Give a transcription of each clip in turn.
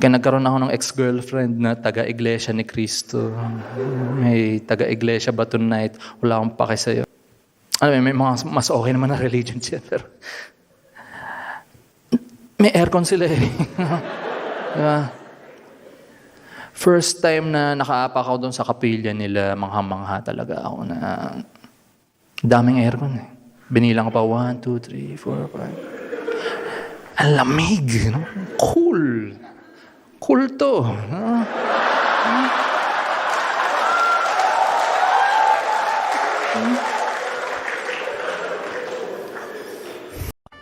Kaya nagkaroon ako ng ex-girlfriend na taga-iglesia ni Cristo. May taga-iglesia ba tonight? Wala akong pake sa'yo. Alam mo, may mga mas okay naman na religion siya. Pero may aircon sila eh. Diba? First time na nakaapak ako doon sa kapilya nila, mangha-mangha talaga ako na daming aircon eh. Binilang ko pa 1, 2, 3, 4, 5. Ang lamig. No? Cool. Cool to.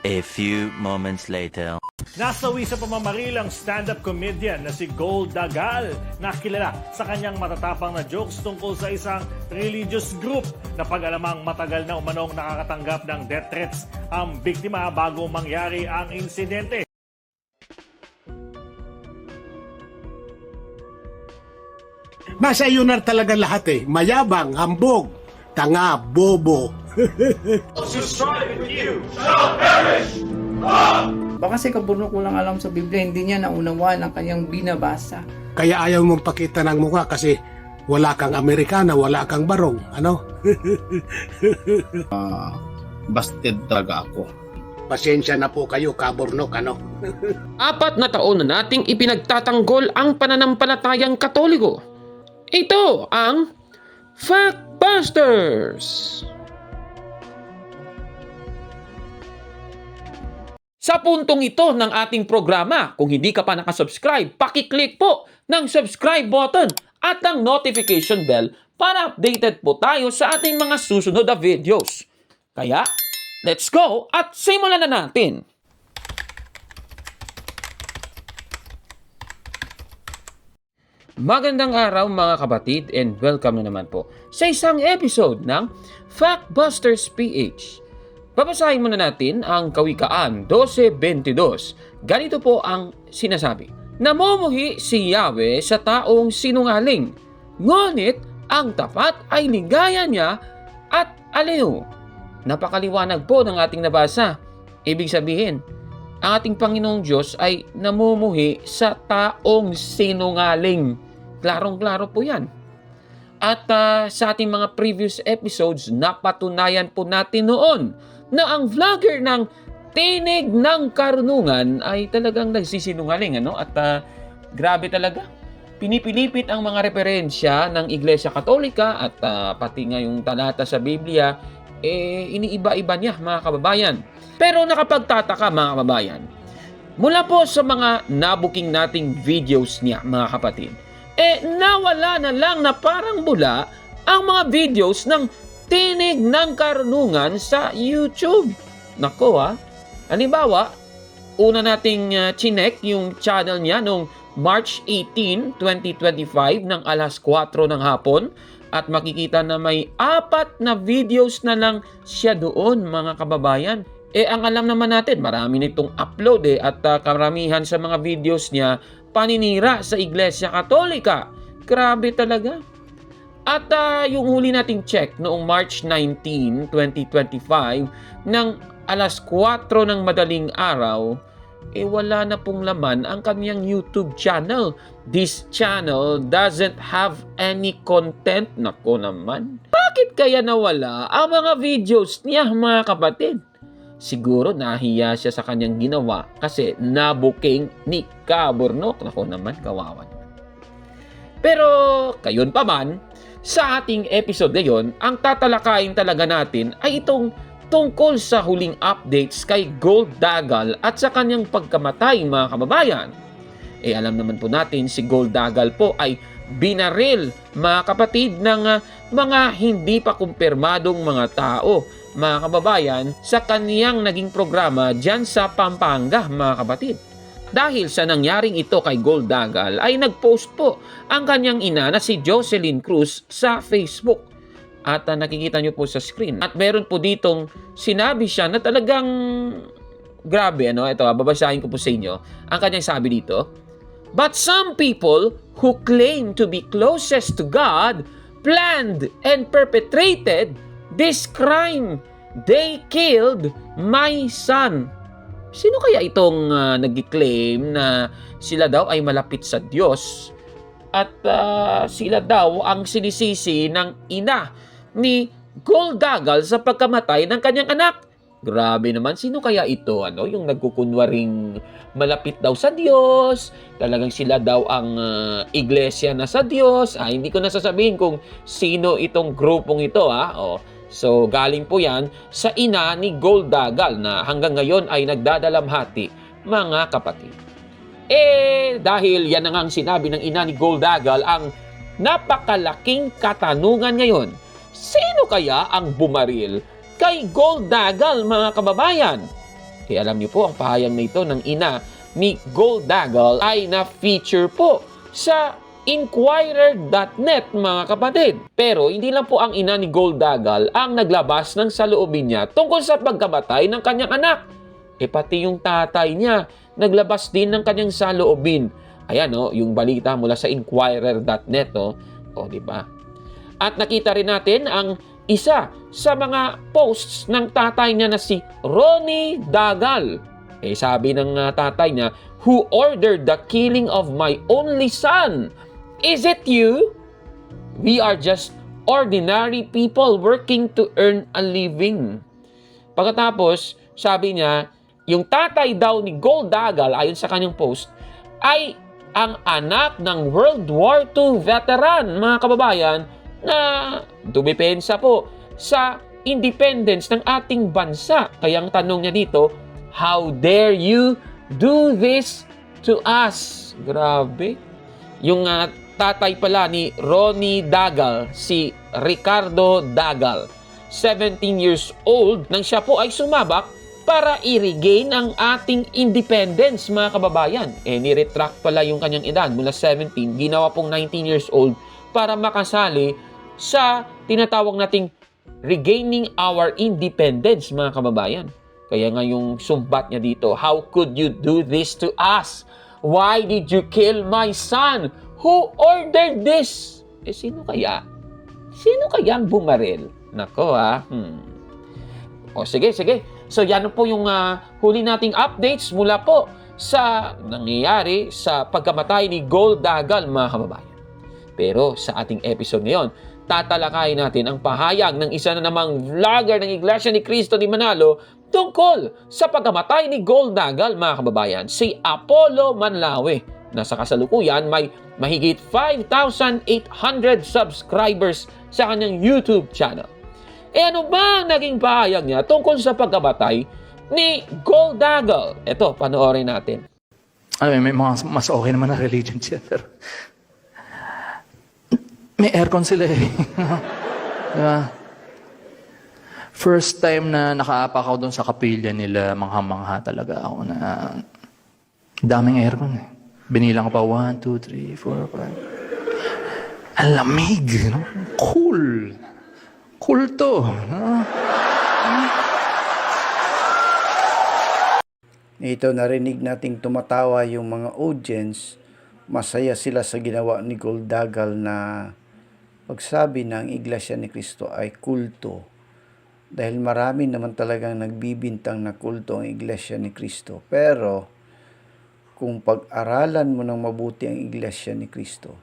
A few moments later. Nasawi sa pamamaril ang stand-up comedian na si Gold Dagal, na kilala sa kanyang matatapang na jokes tungkol sa isang religious group na pag-alamang matagal na umanong nakakatanggap ng death threats ang biktima bago mangyari ang insidente. Nasa iyo na talaga lahat eh. Mayabang, hambog, tanga, bobo. Baka si Kaburnok walang alam sa Biblia, hindi niya naunawaan ang kanyang binabasa. Kaya ayaw mong pakita ng mukha kasi wala kang Amerikana, wala kang barong. Ano? Busted talaga ako. Pasensya na po kayo, Kaburnok, ano? 4 na taon na nating ipinagtatanggol ang pananampalatayang Katoliko. Ito ang Factbusters! Sa puntong ito ng ating programa, kung hindi ka pa nakasubscribe, pakiclick po ng subscribe button at ang notification bell para updated po tayo sa ating mga susunod na videos. Kaya, let's go at simulan na natin! Magandang araw mga kapatid and welcome na naman po sa isang episode ng Factbusters PH. Babasahin muna natin ang Kawikaan 12:22. Ganito po ang sinasabi. Namumuhi si Yahweh sa taong sinungaling, ngunit ang tapat ay ligaya niya at aliw. Napakaliwanag po ng ating nabasa. Ibig sabihin, ang ating Panginoong Diyos ay namumuhi sa taong sinungaling. Klarong-klaro po yan. At sa ating mga previous episodes, napatunayan po natin noon na ang vlogger ng Tinig ng Karunungan ay talagang nagsisinungaling. Ano? At grabe talaga. Pinipilipit ang mga referensya ng Iglesia Katolika at pati nga yung talata sa Biblia, iniiba-iba niya mga kababayan. Pero nakapagtataka mga kababayan, mula po sa mga nabuking nating videos niya mga kapatid, nawala na lang na parang bula ang mga videos ng Tinig ng Karunungan sa YouTube. Nako halimbawa, una nating chinek yung channel niya noong March 18, 2025 ng alas 4 ng hapon at makikita na may 4 na videos na lang siya doon mga kababayan. Ang alam naman natin, marami nitong upload at karamihan sa mga videos niya paninira sa Iglesia Katolika. Grabe talaga. At yung huli nating check noong March 19, 2025 ng alas 4 ng madaling araw, wala na pong laman ang kanyang YouTube channel. This channel doesn't have any content. Nako naman. Bakit kaya nawala ang mga videos niya mga kapatid? Siguro nahiya siya sa kanyang ginawa kasi nabuking ni Kaburnok. Nako naman, kawawa naman. Pero kayon pa man, sa ating episode ngayon, ang tatalakayin talaga natin ay itong tungkol sa huling updates kay Gold Dagal at sa kanyang pagkamatay mga kababayan. Alam naman po natin si Gold Dagal po ay binaril mga kapatid ng mga hindi pa kumpirmadong mga tao mga kababayan sa kaniyang naging programa dyan sa Pampanga mga kapatid. Dahil sa nangyaring ito kay Gold Dagal ay nagpost po ang kanyang ina na si Jocelyn Cruz sa Facebook. At nakikita nyo po sa screen. At meron po ditong sinabi siya na talagang grabe. Ito, babasahin ko po sa inyo. Ang kanyang sabi dito, "But some people who claim to be closest to God planned and perpetrated this crime. They killed my son." Sino kaya itong nag-claim na sila daw ay malapit sa Diyos at sila daw ang sinisisi ng ina ni Gold Dagal sa pagkamatay ng kanyang anak? Grabe naman, sino kaya ito? Yung nagkukunwaring malapit daw sa Diyos, talagang sila daw ang iglesia na sa Diyos. Hindi ko nasasabihin kung sino itong grupong ito. So, galing po yan sa ina ni Gold Dagal na hanggang ngayon ay nagdadalamhati, mga kapatid. Dahil yan ang sinabi ng ina ni Gold Dagal, ang napakalaking katanungan ngayon, sino kaya ang bumaril kay Gold Dagal, mga kababayan? Alam niyo po, ang pahayag na ito ng ina ni Gold Dagal ay na-feature po sa Inquirer.net, mga kapatid. Pero hindi lang po ang ina ni Gold Dagal ang naglabas ng saloobin niya tungkol sa pagkamatay ng kanyang anak. Pati yung tatay niya naglabas din ng kanyang saloobin. Ayan, yung balita mula sa Inquirer.net. Di ba? At nakita rin natin ang isa sa mga posts ng tatay niya na si Ronnie Dagal. Sabi ng tatay niya, "Who ordered the killing of my only son? Is it you? We are just ordinary people working to earn a living." Pagkatapos, sabi niya, yung tatay daw ni Gold Dagal, ayon sa kanyang post, ay ang anak ng World War II veteran, mga kababayan, na dumipensa po sa independence ng ating bansa. Kaya ang tanong niya dito, how dare you do this to us? Grabe. Yung tatay pala ni Ronnie Dagal, si Ricardo Dagal, 17 years old, nang siya po ay sumabak para i-regain ang ating independence, mga kababayan. Ni-retract pala yung kanyang edad mula 17, ginawa pong 19 years old para makasali sa tinatawag nating regaining our independence, mga kababayan. Kaya nga yung sumbat niya dito, how could you do this to us? Why did you kill my son? Who ordered this? Sino kaya? Sino kaya ang bumaril? Nako sige. So yan po yung huli nating updates mula po sa nangyayari sa pagkamatay ni Gold Dagal, mga kababayan. Pero sa ating episode ngayon, tatalakayin natin ang pahayag ng isa na namang vlogger ng Iglesia ni Cristo di Manalo tungkol sa pagkamatay ni Gold Dagal, mga kababayan, si Apollo Manlawe, na sa kasalukuyan may mahigit 5,800 subscribers sa kanyang YouTube channel. Ano ba ang naging pahayag niya tungkol sa pagkamatay ni Gold Dagal? Ito, panoorin natin. May mga mas okay naman na religion siya, pero may aircon sila Diba? First time na nakaapak ako doon sa kapilya nila, mangha-mangha talaga ako na daming aircon Binilang ko pa 1, 2, 3, 4, 5. Ang lamig, no? Cool. Cool to. Ito, narinig nating tumatawa yung mga audience. Masaya sila sa ginawa ni Gold Dagal na pagsabi ng Iglesia ni Cristo ay kulto. Dahil marami naman talagang nagbibintang na kulto ang Iglesia ni Cristo. Pero kung pag-aralan mo ng mabuti ang Iglesia ni Cristo,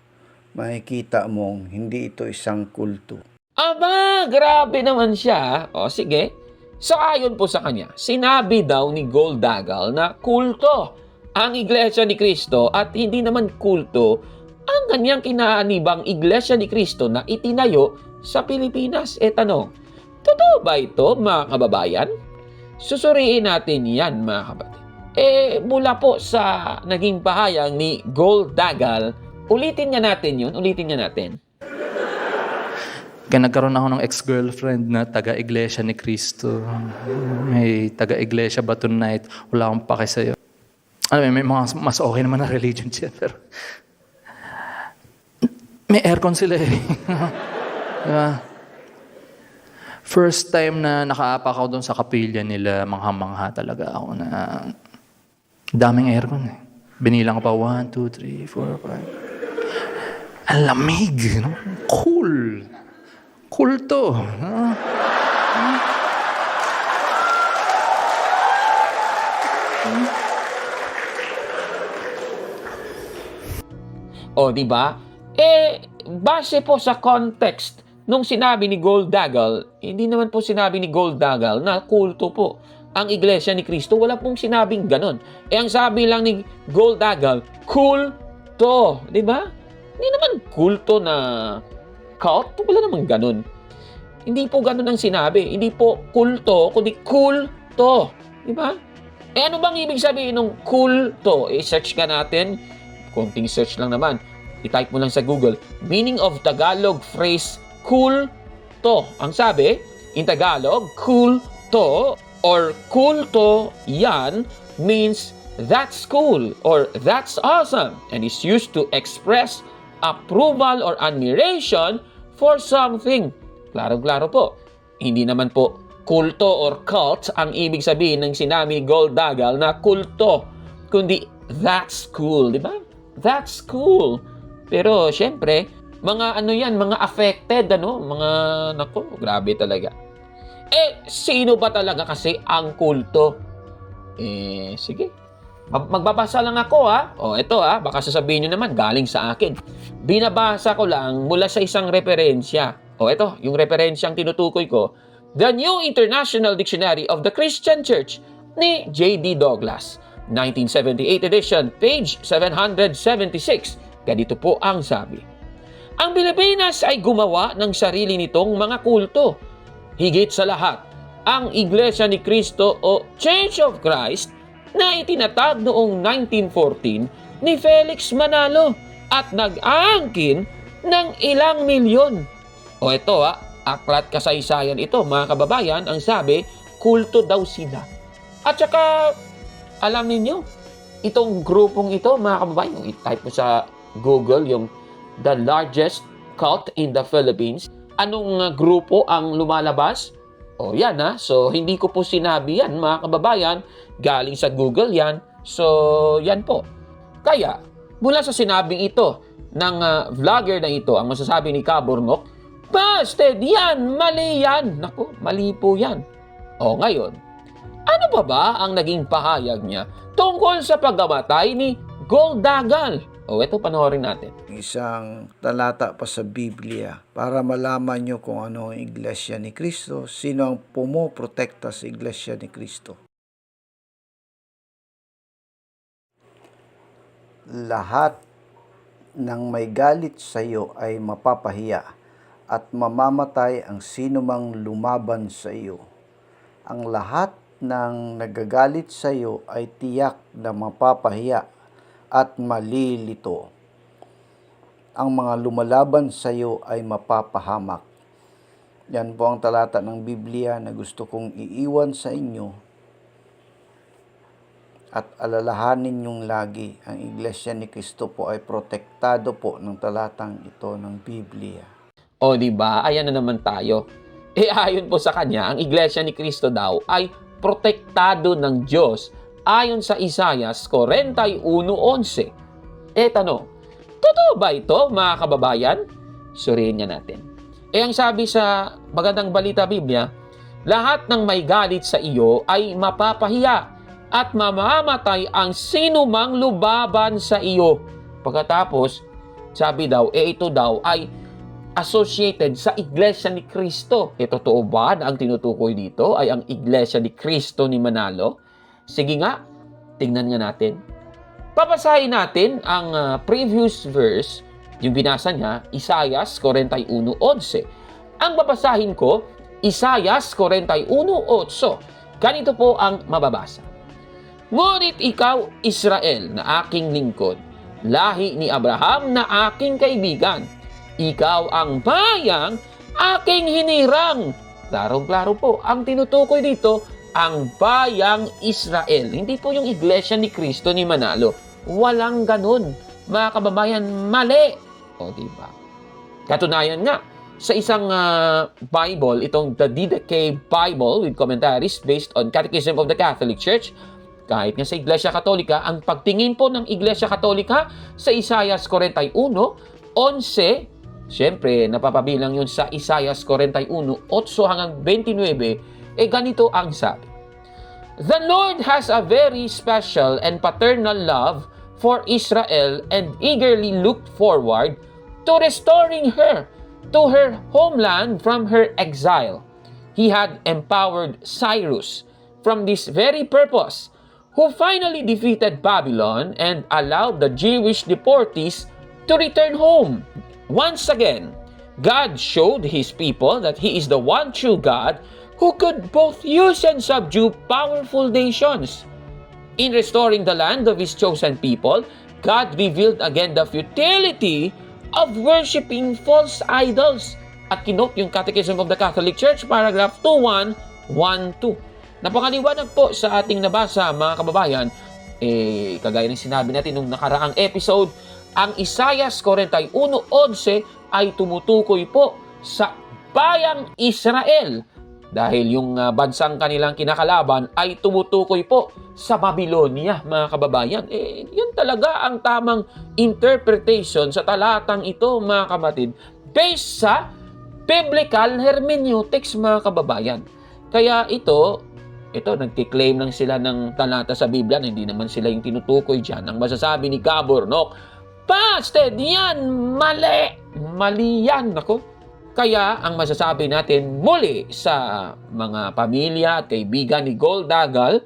makikita mong hindi ito isang kulto. Aba, grabe naman siya. Sige. So ayon po sa kanya, sinabi daw ni Gold Dagal na kulto ang Iglesia ni Cristo at hindi naman kulto ang kanyang kinaanibang Iglesia ni Cristo na itinayo sa Pilipinas. Tanong, totoo ba ito, mga kababayan? Susuriin natin yan, mga kapatid. Mula po sa naging pahayag ni Gold Dagal, ulitin nga natin yun. Kaya nagkaroon ako ng ex-girlfriend na taga-iglesia ni Cristo. May taga-iglesia ba tonight? Wala akong pake sa'yo. May mga mas okay naman na religion siya, pero may aircon sila Diba? First time na nakaapak ako doon sa kapilya nila, mangha-mangha talaga ako na daming aircon Binilang ko pa 1, 2, 3, 4, 5. Ang lamig, no? Cool. Cool to. O, di ba? Base po sa context nung sinabi ni Goldagel, hindi naman po sinabi ni Goldagel na kulto po ang Iglesia ni Cristo. Wala pong sinabing ganon. Ang sabi lang ni Goldagel, kulto. Di ba? Hindi naman kulto na cult. Wala namang ganon. Hindi po ganon ang sinabi. Hindi po kulto, kundi kulto. Di ba? Ano bang ibig sabihin ng kulto? Search ka natin. Konting search lang naman. I-type mo lang sa Google. Meaning of Tagalog phrase kulto. Ang sabi, in Tagalog, kulto or kulto yan means that's cool or that's awesome and is used to express approval or admiration for something. Klaro-klaro po. Hindi naman po kulto or cult ang ibig sabihin ng sinabi ni Goldagel na kulto, kundi that's cool, di ba? That's cool. Pero syempre, mga ano yan, mga affected, mga, nako, grabe talaga. Sino ba talaga kasi ang kulto? Sige. Magbabasa lang ako, ha? Ito, baka sasabihin nyo naman, galing sa akin. Binabasa ko lang mula sa isang referensya. Ito, yung referensyang tinutukoy ko, The New International Dictionary of the Christian Church ni J.D. Douglas, 1978 edition, page 776. Ganito po ang sabi. Ang Pilipinas ay gumawa ng sarili nitong mga kulto. Higit sa lahat, ang Iglesia ni Cristo o Church of Christ na itinatag noong 1914 ni Felix Manalo at nag-aangkin ng ilang milyon. Ito, aklat kasaysayan ito, mga kababayan, ang sabi, kulto daw sila. At saka, alam ninyo, itong grupong ito, mga kababayan, i-type mo sa Google yung the largest cult in the Philippines. Anong grupo ang lumalabas? Yan So, hindi ko po sinabi yan, mga kababayan. Galing sa Google yan. So, yan po. Kaya, mula sa sinabing ito ng vlogger na ito, ang masasabi ni Kaburnok, busted yan! Mali yan! Naku, mali po yan. Ngayon, ano ba ang naging pahayag niya tungkol sa pagkamatay ni Goldagel? Ito, panoorin natin. Isang talata pa sa Biblia para malaman nyo kung ano ang Iglesia ni Cristo, sino ang pumoprotekta sa Iglesia ni Cristo. Lahat ng may galit sa iyo ay mapapahiya at mamamatay ang sino mang lumaban sa iyo. Ang lahat ng nagagalit sa iyo ay tiyak na mapapahiya at malilito. Ang mga lumalaban sa iyo ay mapapahamak. Yan po ang talata ng Biblia na gusto kong iiwan sa inyo. At alalahanin niyong lagi, ang Iglesia ni Cristo po ay protektado po ng talatang ito ng Biblia. Diba? Ayan na naman tayo. Ayon po sa kanya, ang Iglesia ni Cristo daw ay protektado ng Diyos ayon sa Isaias 41:11. Tanong, totoo ba ito, mga kababayan? Suriin niya natin. Ang sabi sa Magandang Balita Biblia, lahat ng may galit sa iyo ay mapapahiya at mamamatay ang sino mang lubaban sa iyo. Pagkatapos, sabi daw, ito daw ay associated sa Iglesia ni Cristo. Totoo ba na ang tinutukoy dito ay ang Iglesia ni Cristo ni Manalo? Sige nga, tingnan nga natin. Papasahin natin ang previous verse, yung binasa niya, Isaias 41:11. Ang babasahin ko, Isaias 41:8. Ganito po ang mababasa. Ngunit ikaw, Israel, na aking lingkod, lahi ni Abraham na aking kaibigan, ikaw ang bayang aking hinirang. Klarong-klaro po, ang tinutukoy dito, ang bayang Israel. Hindi po yung Iglesia ni Cristo ni Manalo. Walang ganun. Mga kababayan, mali. Diba? Katunayan nga, sa isang Bible, itong the DDK Bible with commentaries based on Catechism of the Catholic Church, kahit nga sa Iglesia Katolika, ang pagtingin po ng Iglesia Katolika sa Isaias 41:11, siyempre, napapabilang yun sa Isaias 41:8 hanggang 29, ganito ang sabi. The Lord has a very special and paternal love for Israel and eagerly looked forward to restoring her to her homeland from her exile. He had empowered Cyrus from this very purpose, who finally defeated Babylon and allowed the Jewish deportees to return home. Once again, God showed his people that he is the one true God who could both use and subdue powerful nations. In restoring the land of his chosen people, God revealed again the futility of worshiping false idols. At kinote yung Catechism of the Catholic Church, paragraph 2112. Napakaliwanag po sa ating nabasa, mga kababayan. Kagaya ng sinabi natin nung nakaraang episode, ang Isaiah 41:11 ay tumutukoy po sa bayang Israel. Dahil yung bansang kanilang kinakalaban ay tumutukoy po sa Babylonia, mga kababayan. Yan talaga ang tamang interpretation sa talatang ito, mga kapatid, based sa biblical hermeneutics, mga kababayan. Kaya ito, nagkiklaim lang sila ng talata sa Biblia, hindi naman sila yung tinutukoy dyan. Ang masasabi ni Gabornok, busted yan! Mali! Mali yan! Ako. Kaya ang masasabi natin muli sa mga pamilya at kaibigan ni Gold Dagal,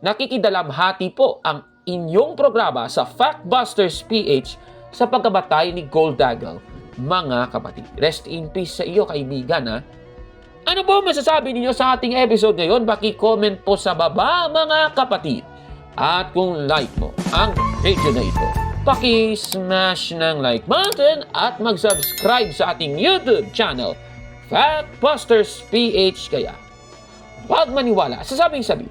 nakikidalamhati po ang inyong programa sa Factbusters PH sa pagkabatay ni Gold Dagal. Mga kapatid, rest in peace sa iyo, kaibigan, ha? Ano po masasabi ninyo sa ating episode ngayon? Paki-comment po sa baba, mga kapatid. At kung like mo ang video na ito, paki-smash ng like button at mag-subscribe sa ating YouTube channel, Factbusters PH. Kaya, huwag maniwala sa sabing-sabi.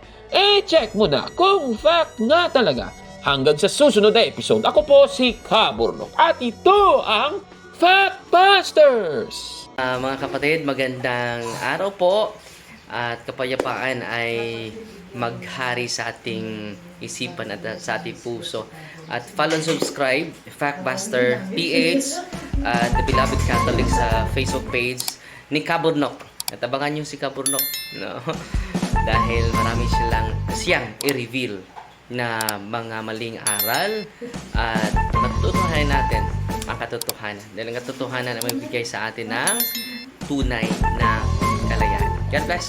Check mo na kung fact nga talaga. Hanggang sa susunod na episode, ako po si Gabornok at ito ang Factbusters! Mga kapatid, magandang araw po at kapayapaan ay maghari sa ating isipan at sa ating puso. At follow and subscribe, Factbuster PH, The Beloved Catholic sa Facebook page ni Gabornok. At abangan nyo si Gabornok, no? Dahil marami siyang i-reveal na mga maling aral at matutunan natin ang katotohanan. Dahil ang katotohanan ay magbigay sa atin ng tunay na kalayaan. God bless!